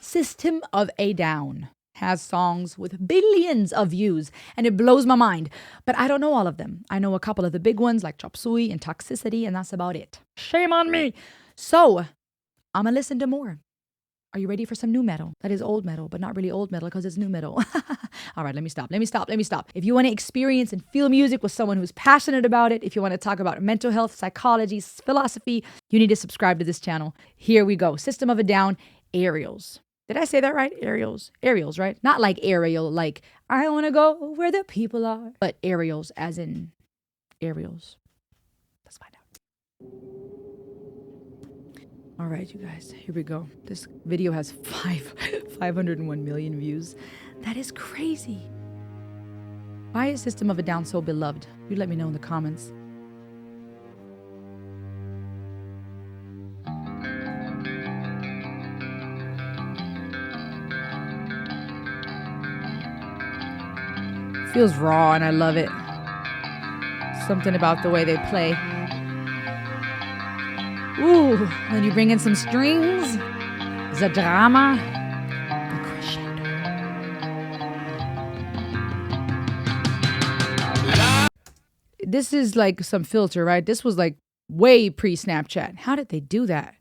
System of a Down has songs with billions of views, and it blows my mind. But I don't know all of them. I know a couple of the big ones like Chop Suey and Toxicity, and that's about it. Shame on me. So I'm going to listen to more. Are you ready for some new metal? That is old metal, but not really old metal because it's new metal. All right, let me stop. If you want to experience and feel music with someone who's passionate about it, if you want to talk about mental health, psychology, philosophy, you need to subscribe to this channel. Here we go. System of a Down, Aerials. Did I say that right? Aerials, right? Not like aerial, like I want to go where the people are, but aerials as in aerials. Let's find out. All right, you guys, here we go. This video has 501 million views. That is crazy. Why is System of a Down so beloved? You let me know in the comments. Feels raw and I love it. Something about the way they play. Ooh, then you bring in some strings, the drama, the crescendo. This is like some filter, right? This was like way pre-Snapchat. How did they do that?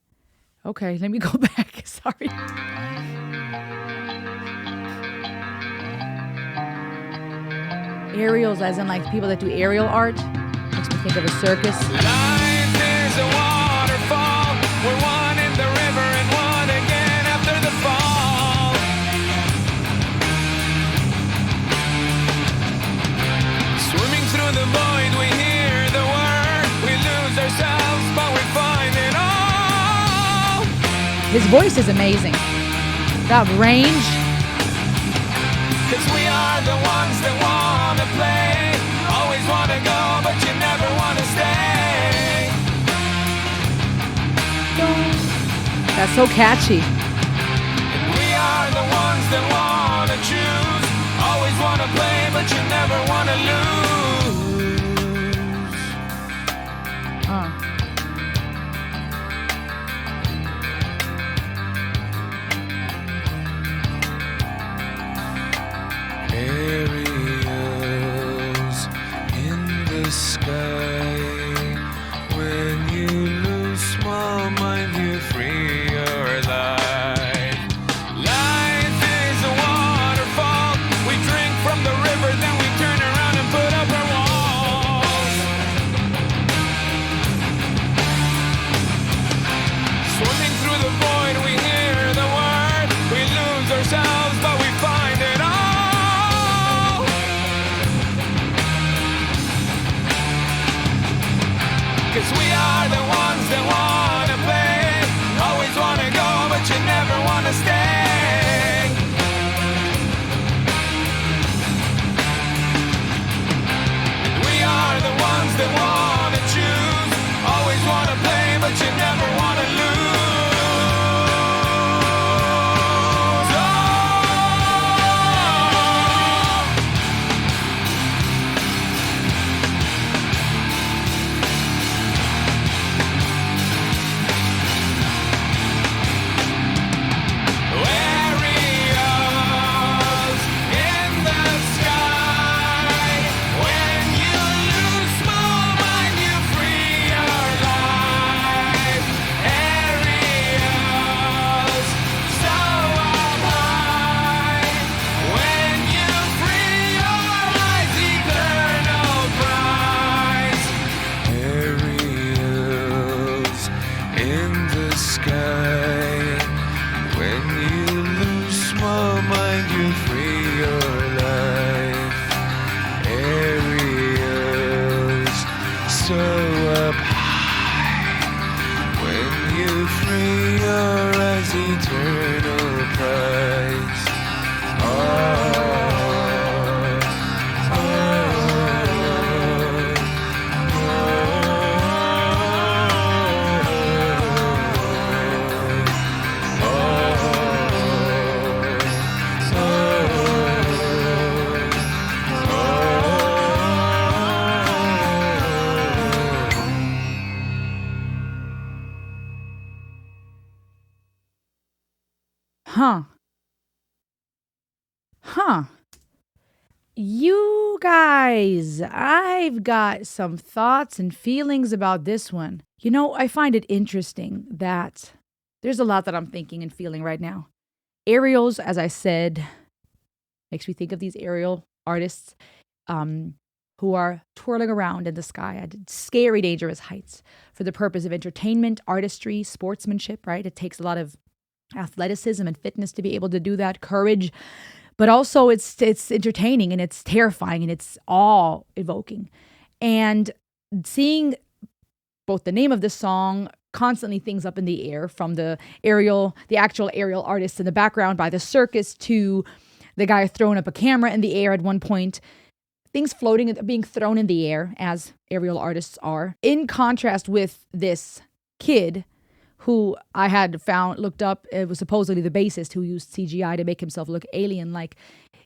Okay, let me go back. Sorry. Aerials, as in like people that do aerial art. Makes me think of a circus. Life is a waterfall. We're one in the river and one again after the fall. Swimming through the void, we hear the word. We lose ourselves, but we find it all. His voice is amazing. That range. 'Cause we are the ones that wanna play. Always wanna go, but you never wanna stay. That's so catchy. And we are the ones that wanna choose. Always wanna play, but you never wanna lose. Aerials in the sky. When you lose small mind, you free your life. Life is a waterfall. We drink from the river, then we turn around and put up our walls. Swimming through the void, we hear the word. We lose ourselves, but we find it all. 'Cause we are the ones that wanna play. Always wanna go, but you never wanna stay. And we are the ones that wanna choose. Always wanna play, but you never wanna lose. Aerials in the sky. When you lose small mind, you free your life. Aerials so up high. When you free your life's eternal prize. Aerials in the sky. When you lose small mind, you free your life. Aerials so up high. When you free your eyes, eternal prize. You guys, I've got some thoughts and feelings about this one. You know, I find it interesting that there's a lot that I'm thinking and feeling right now. Aerials, as I said, makes me think of these aerial artists who are twirling around in the sky at scary, dangerous heights for the purpose of entertainment, artistry, sportsmanship, right? It takes a lot of athleticism and fitness to be able to do that, courage. But also it's entertaining and it's terrifying and it's awe-evoking. And seeing both the name of the song, constantly things up in the air, from the actual aerial artists in the background by the circus to the guy throwing up a camera in the air at one point, things floating, being thrown in the air as aerial artists are. In contrast with this kid who I had looked up, it was supposedly the bassist who used CGI to make himself look alien-like.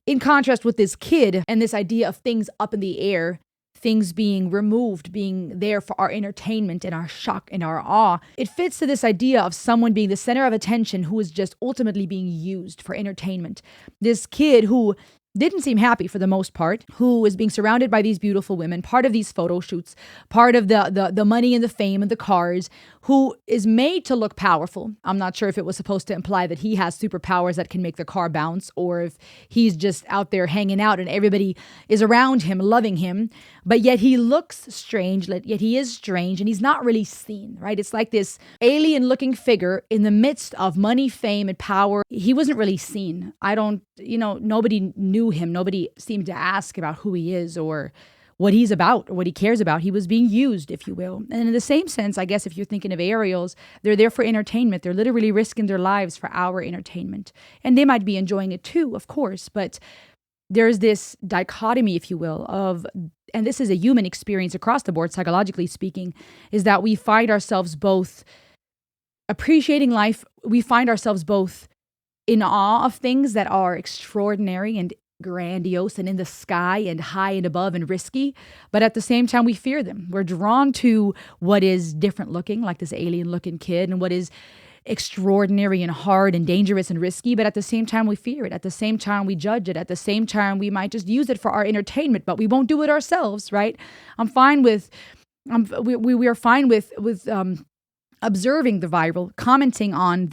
In contrast with this kid and this idea of things up in the air, things being removed, being there for our entertainment and our shock and our awe, it fits to this idea of someone being the center of attention who is just ultimately being used for entertainment. This kid who didn't seem happy for the most part, who was being surrounded by these beautiful women, part of these photo shoots, part of the money and the fame and the cars, who is made to look powerful. I'm not sure if it was supposed to imply that he has superpowers that can make the car bounce, or if he's just out there hanging out and everybody is around him, loving him, but yet he looks strange, yet he is strange and he's not really seen, right? It's like this alien-looking figure in the midst of money, fame, and power. He wasn't really seen. Nobody knew him. Nobody seemed to ask about who he is or what he's about or what he cares about. He was being used, if you will. And in the same sense, I guess if you're thinking of aerials, they're there for entertainment. They're literally risking their lives for our entertainment. And they might be enjoying it too, of course, but there's this dichotomy, if you will, and this is a human experience across the board, psychologically speaking, is that we find ourselves both appreciating life. We find ourselves both in awe of things that are extraordinary and grandiose and in the sky and high and above and risky, but at the same time we fear them. We're drawn to what is different looking, like this alien looking kid, and what is extraordinary and hard and dangerous and risky, but at the same time we fear it. At the same time we judge it. At the same time we might just use it for our entertainment, but we won't do it ourselves, right? We are fine with observing the viral, commenting on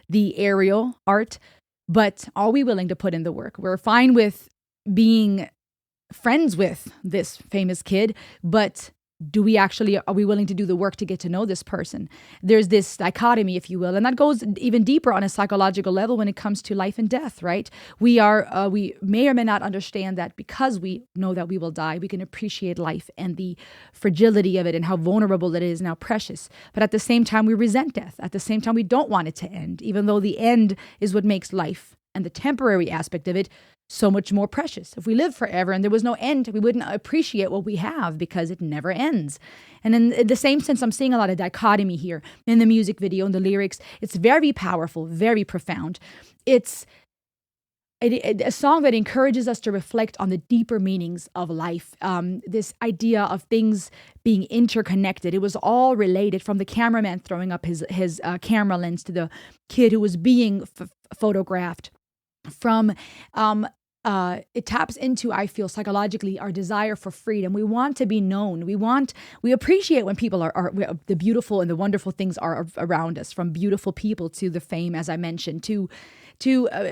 the aerial art, but are we willing to put in the work? We're fine with being friends with this famous kid, but are we willing to do the work to get to know this person? There's this dichotomy, if you will, and that goes even deeper on a psychological level when it comes to life and death, right? We may or may not understand that because we know that we will die, we can appreciate life and the fragility of it and how vulnerable it is and how precious. But at the same time, we resent death. At the same time, we don't want it to end, even though the end is what makes life and the temporary aspect of it so much more precious. If we lived forever and there was no end, we wouldn't appreciate what we have because it never ends. And in the same sense, I'm seeing a lot of dichotomy here in the music video and the lyrics. It's very powerful, very profound. It's a song that encourages us to reflect on the deeper meanings of life. This idea of things being interconnected. It was all related, from the cameraman throwing up his camera lens to the kid who was being photographed. From it taps into, I feel psychologically, our desire for freedom. We want to be known. We appreciate when people are the beautiful and the wonderful things are around us, from beautiful people to the fame, as I mentioned, to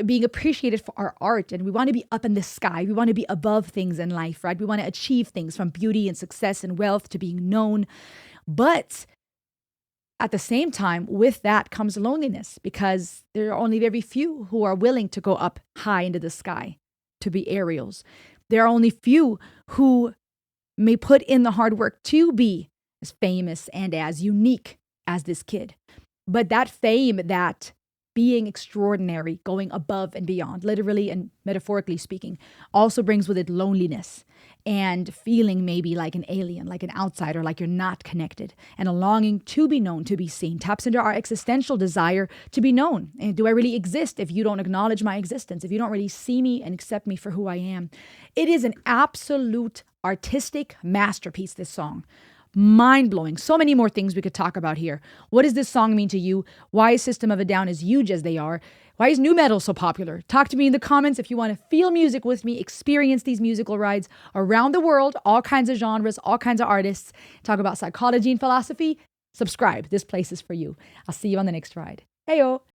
being appreciated for our art. And we want to be up in the sky. We want to be above things in life, right? We want to achieve things, from beauty and success and wealth to being known. But at the same time, with that comes loneliness, because there are only very few who are willing to go up high into the sky to be aerials. There are only few who may put in the hard work to be as famous and as unique as this kid. But that fame, that being extraordinary, going above and beyond, literally and metaphorically speaking, also brings with it loneliness and feeling maybe like an alien, like an outsider, like you're not connected, and a longing to be known, to be seen. Taps into our existential desire to be known. And do I really exist if you don't acknowledge my existence, if you don't really see me and accept me for who I am? It is an absolute artistic masterpiece, this song. Mind-blowing. So many more things we could talk about here. What does this song mean to you? Why is System of a Down as huge as they are? Why is new metal so popular? Talk to me in the comments if you want to feel music with me, experience these musical rides around the world, all kinds of genres, all kinds of artists, talk about psychology and philosophy. Subscribe. This place is for you. I'll see you on the next ride. Heyo!